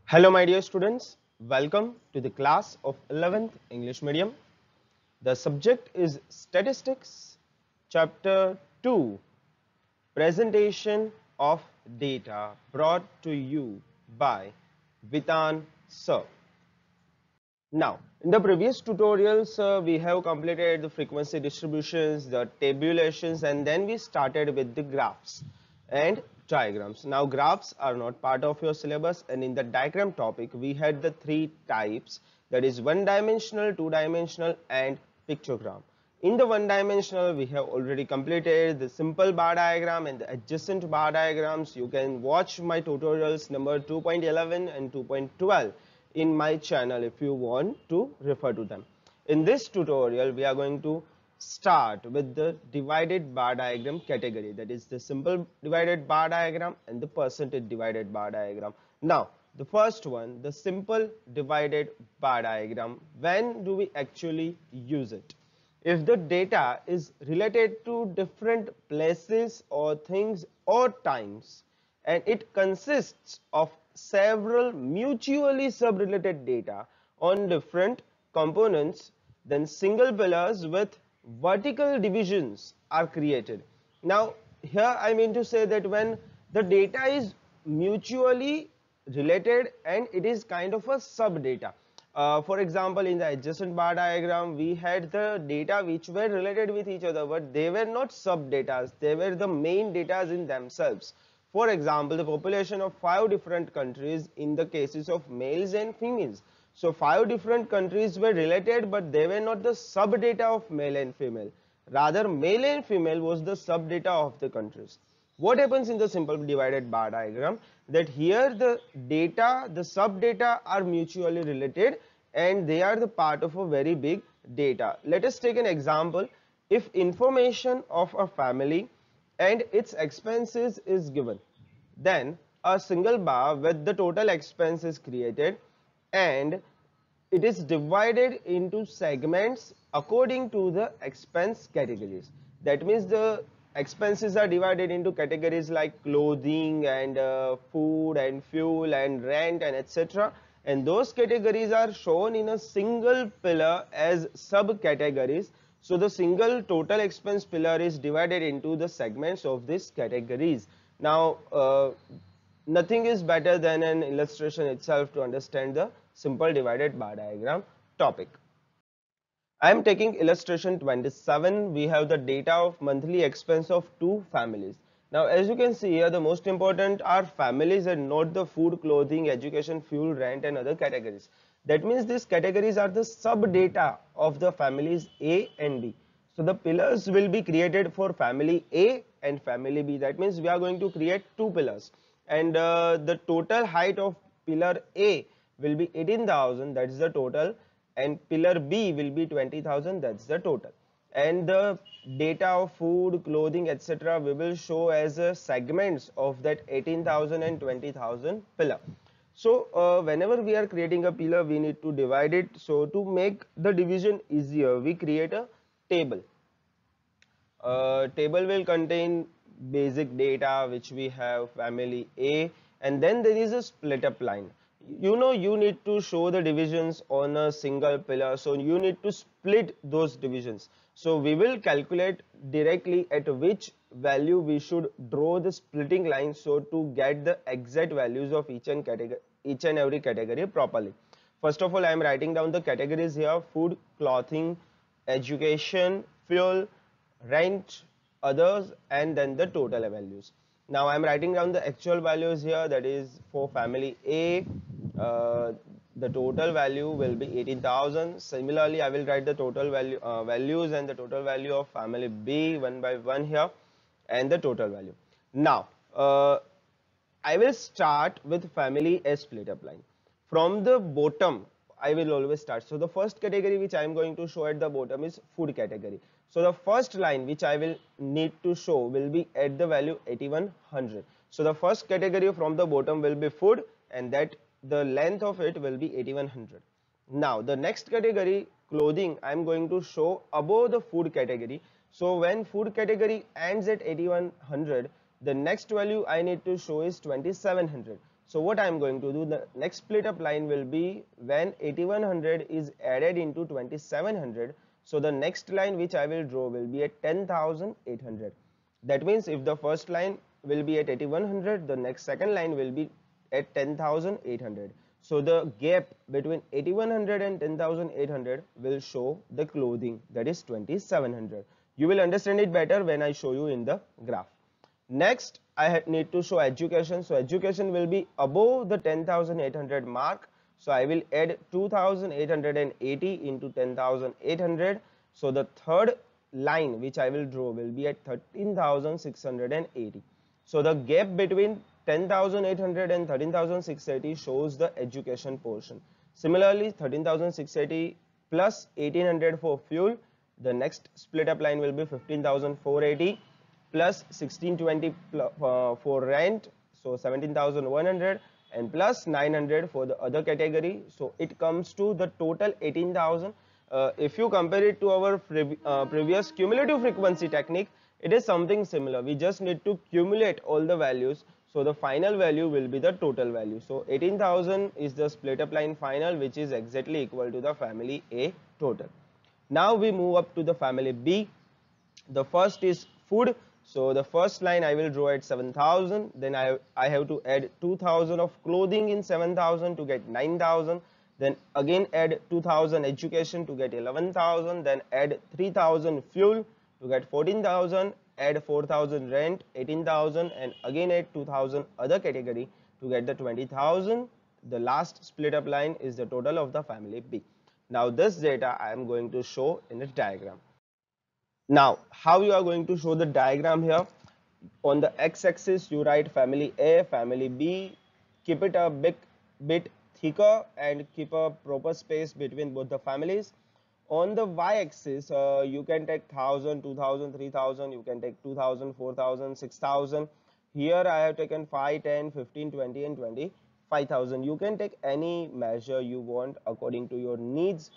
Hello, my dear students. Welcome to the class of 11th English Medium. The subject is Statistics, Chapter 2, Presentation of Data, brought to you by Vitan Sir. Now, in the previous tutorials, we have completed the frequency distributions, the tabulations, and then we started with the graphs and diagrams. Now, graphs are not part of your syllabus, and in the diagram topic, we had the three types, that is one-dimensional, two-dimensional, and pictogram. In the one-dimensional, we have already completed the simple bar diagram and the adjacent bar diagrams. You can watch my tutorials number 2.11 and 2.12 in my channel if you want to refer to them. In this tutorial, we are going to start with the divided bar diagram category, that is the simple divided bar diagram and the percentage divided bar diagram. Now, the first one, the simple divided bar diagram, when do we actually use it? If the data is related to different places or things or times, and it consists of several mutually subrelated data on different components, then single pillars with vertical divisions are created. Now, here I mean to say that when the data is mutually related and it is kind of a sub data. For example, in the adjacent bar diagram, we had the data which were related with each other, but they were not sub data, they were the main data in themselves. For example, the population of 5 different countries in the cases of males and females. So 5 different countries were related, but they were not the sub data of male and female. Rather, male and female was the sub data of the countries. What happens in the simple divided bar diagram? That here the data, the sub data are mutually related and they are the part of a very big data. Let us take an example. If information of a family and its expenses is given, then a single bar with the total expense is created and it is divided into segments according to the expense categories. That means the expenses are divided into categories like clothing and food and fuel and rent and etc. And those categories are shown in a single pillar as subcategories. So the single total expense pillar is divided into the segments of these categories. Now, nothing is better than an illustration itself to understand the simple divided bar diagram topic. I am taking illustration 27. We have the data of monthly expense of two families. Now, as you can see here, the most important are families and not the food, clothing, education, fuel, rent and other categories. That means these categories are the sub data of the families A and B. So the pillars will be created for family A and family B. That means we are going to create two pillars, and the total height of pillar A will be 18,000, that is the total, and pillar B will be 20,000, that's the total. And the data of food, clothing, etc. we will show as segments of that 18,000 and 20,000 pillar. So whenever we are creating a pillar, we need to divide it. So to make the division easier, we create a table. Table will contain basic data which we have family A, and then there is a split up line. You know, you need to show the divisions on a single pillar, so you need to split those divisions. So we will calculate directly at which value we should draw the splitting line, so to get the exact values of each and every category properly. First of all, I am writing down the categories here: food, clothing, education, fuel, rent, others, and then the total values. Now I am writing down the actual values here, that is for family A, the total value will be 18,000. Similarly, I will write the total value values and the total value of family B one by one here, and the total value. Now I will start with family A split up line. From the bottom, I will always start. So the first category which I am going to show at the bottom is food category. So the first line which I will need to show will be at the value 8100. So the first category from the bottom will be food, and that the length of it will be 8100. Now the next category, clothing, I am going to show above the food category. So when food category ends at 8100, the next value I need to show is 2700. So what I am going to do, the next split up line will be when 8100 is added into 2700. So the next line which I will draw will be at 10,800. That means if the first line will be at 8100, the next second line will be at 10,800. So the gap between 8100 and 10,800 will show the clothing, that is 2700. You will understand it better when I show you in the graph. Next, I need to show education. So education will be above the 10,800 mark. So I will add 2,880 into 10,800. So the third line which I will draw will be at 13,680. So the gap between 10,800 and 13,680 shows the education portion. Similarly, 13,680 plus 1,800 for fuel. The next split up line will be 15,480 plus 1620 for rent, so 17,100, and plus 900 for the other category. So it comes to the total 18,000. If you compare it to our previous cumulative frequency technique, it is something similar. We just need to cumulate all the values, so the final value will be the total value. So 18,000 is the split up line final, which is exactly equal to the family A total. Now we move up to the family B. The first is food. So the first line I will draw at 7,000. Then I have to add 2,000 of clothing in 7,000 to get 9,000. Then again add 2,000 education to get 11,000. Then add 3,000 fuel to get 14,000. Add 4,000 rent, 18,000, and again add 2,000 other category to get the 20,000. The last split up line is the total of the family B. Now this data I am going to show in a diagram. Now, how you are going to show the diagram here? On the x-axis, you write family A, family B, keep it a bit thicker and keep a proper space between both the families. On the y-axis, you can take 1,000, 2,000, 3,000, you can take 2,000, 4,000, 6,000. Here I have taken 5, 10, 15, 20 and 25,000. You can take any measure you want according to your needs.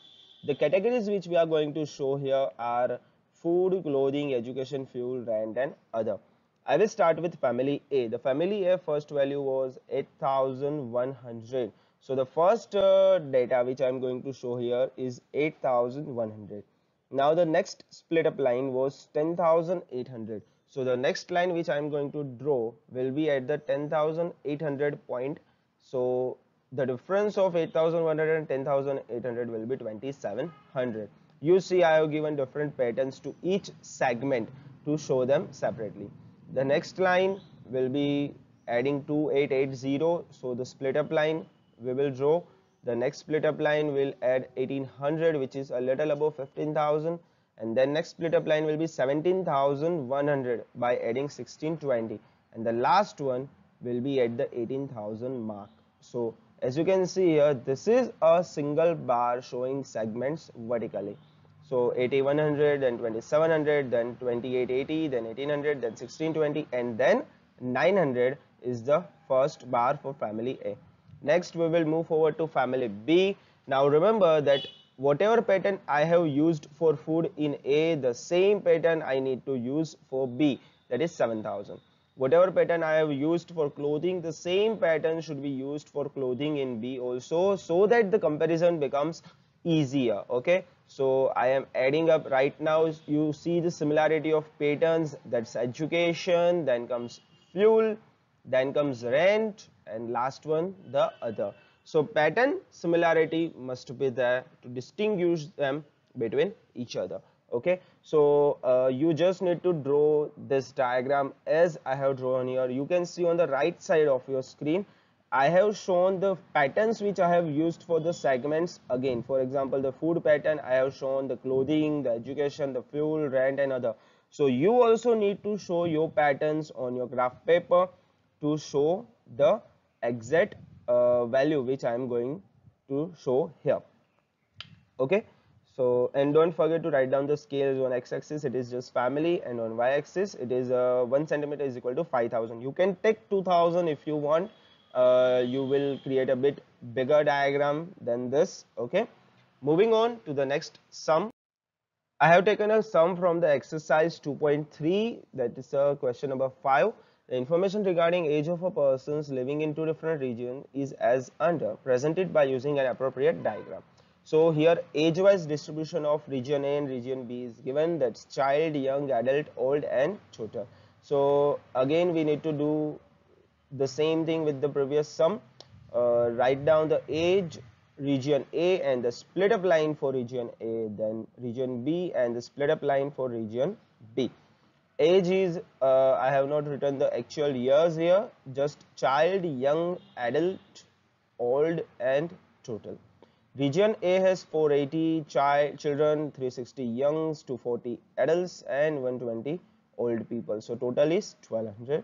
The categories which we are going to show here are food, clothing, education, fuel, rent and other. I will start with family A. The family A first value was 8,100. So the first data which I am going to show here is 8,100. Now the next split up line was 10,800. So the next line which I am going to draw will be at the 10,800 point. So the difference of 8,100 and 10,800 will be 2,700. You see I have given different patterns to each segment to show them separately. The next line will be adding 2,880. So the split up line we will draw. The next split up line will add 1,800, which is a little above 15,000, and then next split up line will be 17,100 by adding 1620, and the last one will be at the 18,000 mark. So as you can see here, this is a single bar showing segments vertically. So 8,100, then 2,700, then 2,880, then 1,800, then 1620, and then 900 is the first bar for family A. Next we will move forward to family B. Now remember that whatever pattern I have used for food in A, the same pattern I need to use for B, that is 7,000. Whatever pattern I have used for clothing, the same pattern should be used for clothing in B also, so that the comparison becomes easier. Okay, so I am adding up right now. You see the similarity of patterns, that's education, then comes fuel, then comes rent, and last one the other. So pattern similarity must be there to distinguish them between each other. Okay, so you just need to draw this diagram as I have drawn here. You can see on the right side of your screen I have shown the patterns which I have used for the segments. Again, for example, the food pattern, I have shown the clothing, the education, the fuel, rent and other. So you also need to show your patterns on your graph paper to show the exact value which I am going to show here. Okay, so and don't forget to write down the scales. On x-axis it is just family, and on y-axis it is 1 centimeter is equal to 5,000. You can take 2,000 if you want. You will create a bit bigger diagram than this. Okay, moving on to the next sum. I have taken a sum from the exercise 2.3, that is question number 5. The information regarding age of a persons living in two different regions is as under, presented by using an appropriate diagram. So here age-wise distribution of region A and region B is given, that's child, young, adult, old and total. So again we need to do the same thing with the previous sum. Write down the age region A and the split up line for region A, then region B and the split up line for region B. Age is, I have not written the actual years here, just child, young, adult, old and total. Region A has 480 children, 360 youngs, 240 adults and 120 old people. So total is 1200.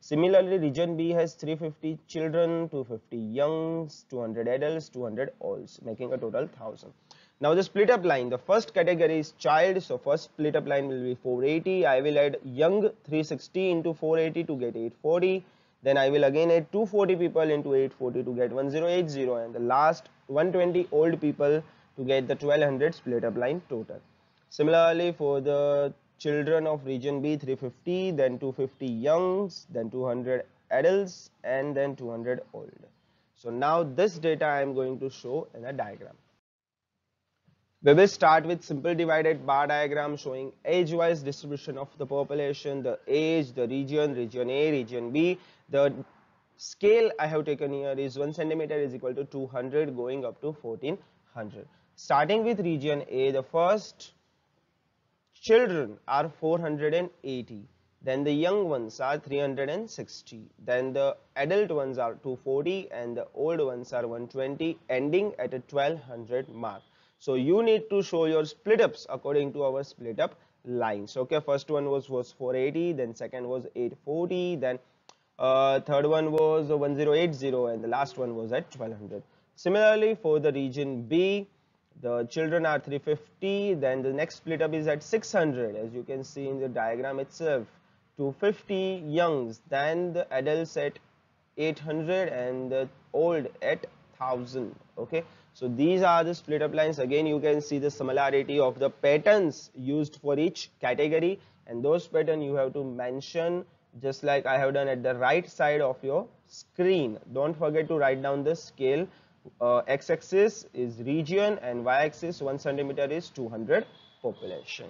Similarly, region B has 350 children, 250 youngs, 200 adults, 200 olds, making a total 1000. Now the split up line, the first category is child, so first split up line will be 480. I will add young 360 into 480 to get 840. Then I will again add 240 people into 840 to get 1080, and the last 120 old people to get the 1200 split up line total. Similarly, for the children of region B, 350, then 250 youngs, then 200 adults and then 200 old. So now this data I am going to show in a diagram. We will start with simple divided bar diagram showing age-wise distribution of the population, the age, the region, region A, region B. The scale I have taken here is 1 centimeter is equal to 200 going up to 1400. Starting with region A, the first children are 480, then the young ones are 360, then the adult ones are 240 and the old ones are 120, ending at a 1200 mark. So you need to show your split ups according to our split up lines. Okay, first one was 480, then second was 840, then third one was 1080 and the last one was at 1200. Similarly, for the region B, the children are 350, then the next split up is at 600, as you can see in the diagram itself, 250 youngs, then the adults at 800 and the old at 1000. Okay, so these are the split up lines. Again you can see the similarity of the patterns used for each category, and those patterns you have to mention just like I have done at the right side of your screen. Don't forget to write down the scale. X-axis is region and y-axis 1 centimeter is 200 population.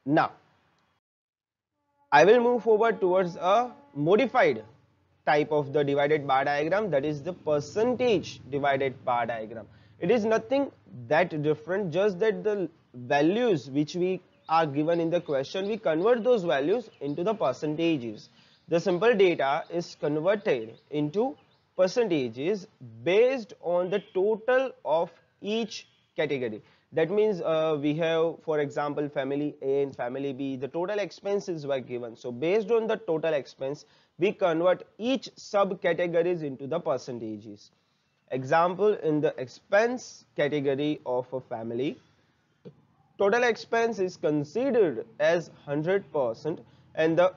Now I will move forward towards a modified type of the divided bar diagram, that is the percentage divided bar diagram. It is nothing that different, just that the values which we are given in the question, we convert those values into the percentages. The simple data is converted into percentages based on the total of each category. That means we have, for example, family A and family B, the total expenses were given. So based on the total expense, we convert each subcategories into the percentages. Example, in the expense category of a family, total expense is considered as 100% and the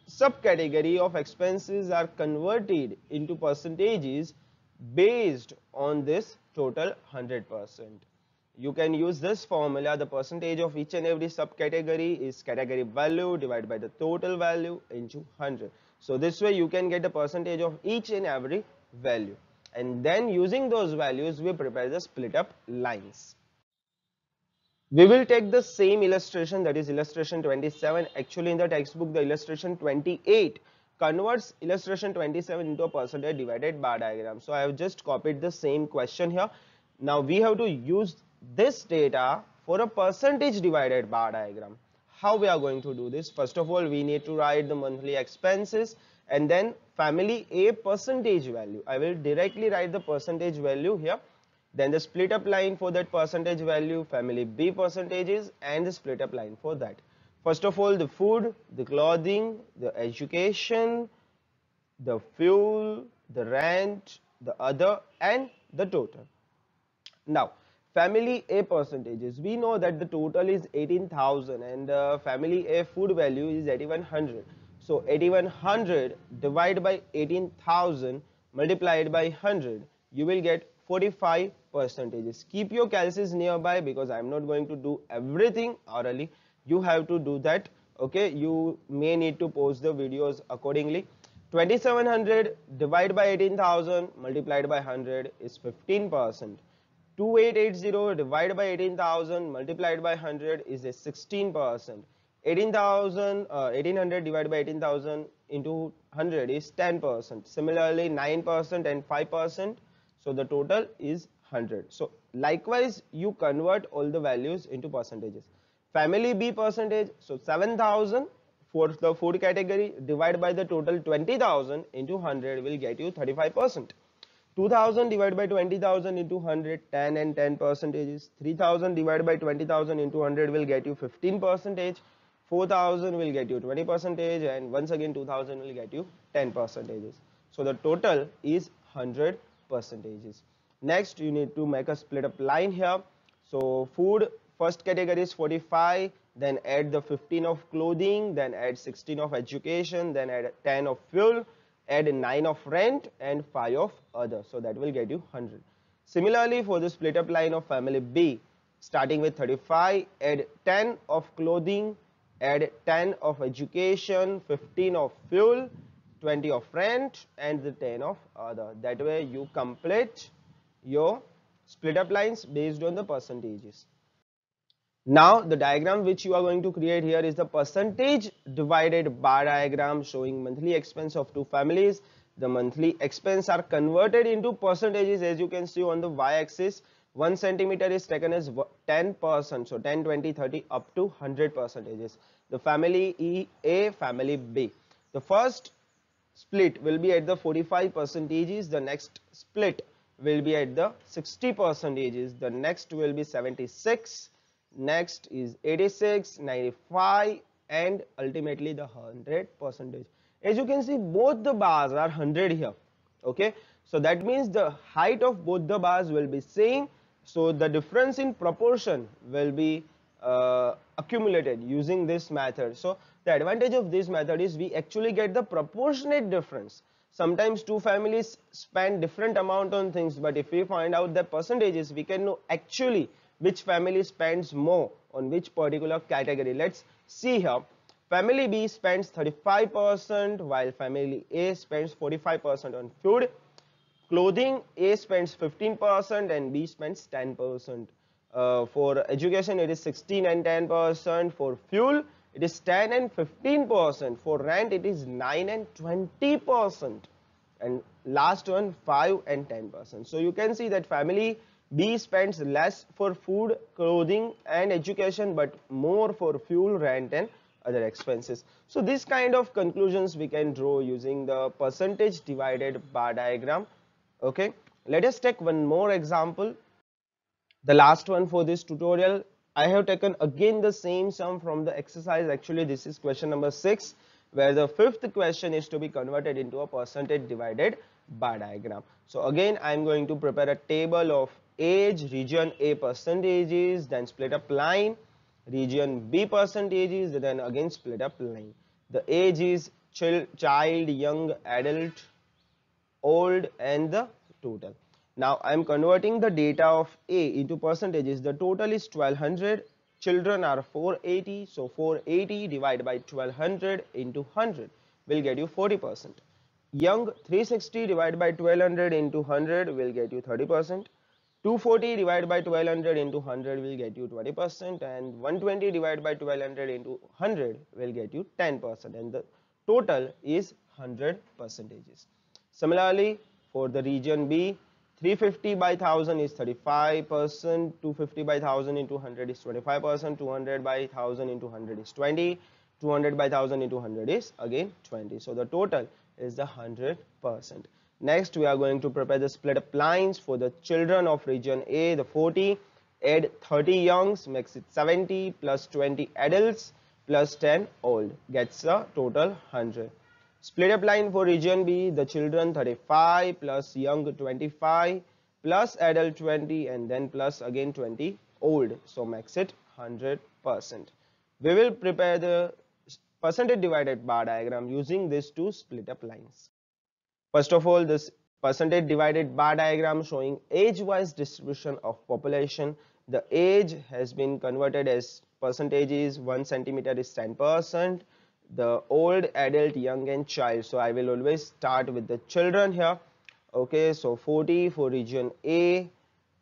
subcategory of expenses are converted into percentages based on this total 100%. You can use this formula. The percentage of each and every subcategory is category value divided by the total value into 100. So this way you can get the percentage of each and every value, and then using those values we prepare the split up lines. We will take the same illustration, that is illustration 27. Actually in the textbook the illustration 28 converts illustration 27 into a percentage divided bar diagram. So I have just copied the same question here. Now we have to use this data for a percentage divided bar diagram. How we are going to do this? First of all, we need to write the monthly expenses and then family A percentage value. I will directly write the percentage value here. Then the split up line for that percentage value, family B percentages, and the split up line for that. First of all, the food, the clothing, the education, the fuel, the rent, the other, and the total. Now family A percentages, we know that the total is 18,000 and family A food value is 8100. So 8100 divided by 18,000 multiplied by 100, you will get 45 percentages. Keep your calculators nearby because I am not going to do everything orally. You have to do that Okay, you may need to post the videos accordingly. 2700 divided by 18,000 multiplied by 100 is 15%. 2880 divided by 18,000 multiplied by 100 is a 16%. 1800 divided by 18,000 into 100 is 10%. Similarly, 9% and 5%. So the total is 100. So likewise, you convert all the values into percentages. Family B percentage, so 7,000 for the food category divided by the total 20,000 into 100 will get you 35%. 2,000 divided by 20,000 into 100, 10 and 10 percentages. 3,000 divided by 20,000 into 100 will get you 15 percentage. 4,000 will get you 20 percentage, and once again 2,000 will get you 10 percentages. So the total is 100 percentages. Next, you need to make a split up line here. So food first category is 45, then add the 15 of clothing, then add 16 of education, then add 10 of fuel, add 9 of rent and 5 of other. So that will get you 100. Similarly, for the split up line of family B, starting with 35, add 10 of clothing, add 10 of education, 15 of fuel, 20 of rent and the 10 of other. That way you complete your split up lines based on the percentages. Now the diagram which you are going to create here is the percentage divided bar diagram showing monthly expense of two families. The monthly expense are converted into percentages. As you can see on the y-axis, 1 centimeter is taken as 10%, so 10, 20, 30 up to 100 percentages. The family A, family B. The first split will be at the 45 percentages, the next split will be at the 60 percentages, the next will be 76, next is 86, 95 and ultimately the 100 percentage. As you can see, both the bars are 100 here. Okay, so that means the height of both the bars will be same, so the difference in proportion will be accumulated using this method. So the advantage of this method is we actually get the proportionate difference. Sometimes two families spend different amount on things, but if we find out the percentages, we can know actually which family spends more on which particular category. Let's see here. Family B spends 35% while family A spends 45% on food. Clothing, A spends 15% and B spends 10%. For education it is 16 and 10%. For fuel it is 10 and 15%. For rent it is 9 and 20%. And last one 5 and 10%. So you can see that family B spends less for food, clothing and education but more for fuel, rent and other expenses. So this kind of conclusions we can draw using the percentage divided bar diagram. Okay, let us take one more example, the last one for this tutorial. I have taken again the same sum from the exercise. Actually this is question number 6, where the fifth question is to be converted into a percentage divided bar diagram. So again I am going to prepare a table of age, region A percentages, then split up line, region B percentages, then again split up line. The age is child, young, adult, old and the total. Now I am converting the data of A into percentages. The total is 1200, children are 480, so 480 divided by 1200 into 100 will get you 40%. Young, 360 divided by 1200 into 100 will get you 30%. 240 divided by 1200 into 100 will get you 20%, and 120 divided by 1200 into 100 will get you 10%, and the total is 100 percentages. Similarly, for the region B, 350 by 1000 is 35%, 250 by 1000 into 100 is 25%, 200 by 1000 into 100 is 20, 200 by 1000 into 100 is again 20. So the total is the 100%. Next, we are going to prepare the split up lines for the children of region A, the 40, add 30 youngs, makes it 70, plus 20 adults, plus 10 old, gets a total 100. Split up line for region B, the children 35, plus young 25, plus adult 20, and then plus again 20 old, so makes it 100%. We will prepare the percentage divided bar diagram using these two split up lines. First of all, this percentage divided bar diagram showing age-wise distribution of population. The age has been converted as percentage is 1 centimeter is 10%, the old, adult, young and child. So I will always start with the children here. Okay, so 40 for region A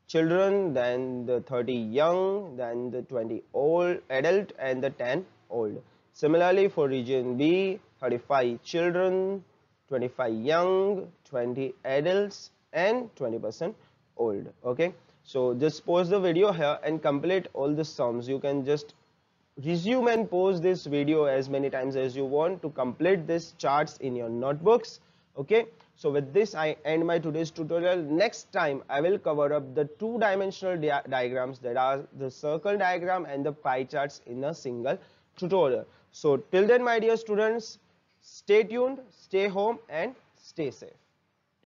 children, then the 30 young, then the 20 old adult and the 10 old. Similarly for region B, 35 children, 25 young, 20 adults and 20% old. Okay, so just pause the video here and complete all the sums. You can just resume and pause this video as many times as you want to complete these charts in your notebooks. Okay, so with this I end my today's tutorial. Next time I will cover up the two-dimensional diagrams, that are the circle diagram and the pie charts, in a single tutorial. So till then, my dear students, stay tuned, stay home and stay safe.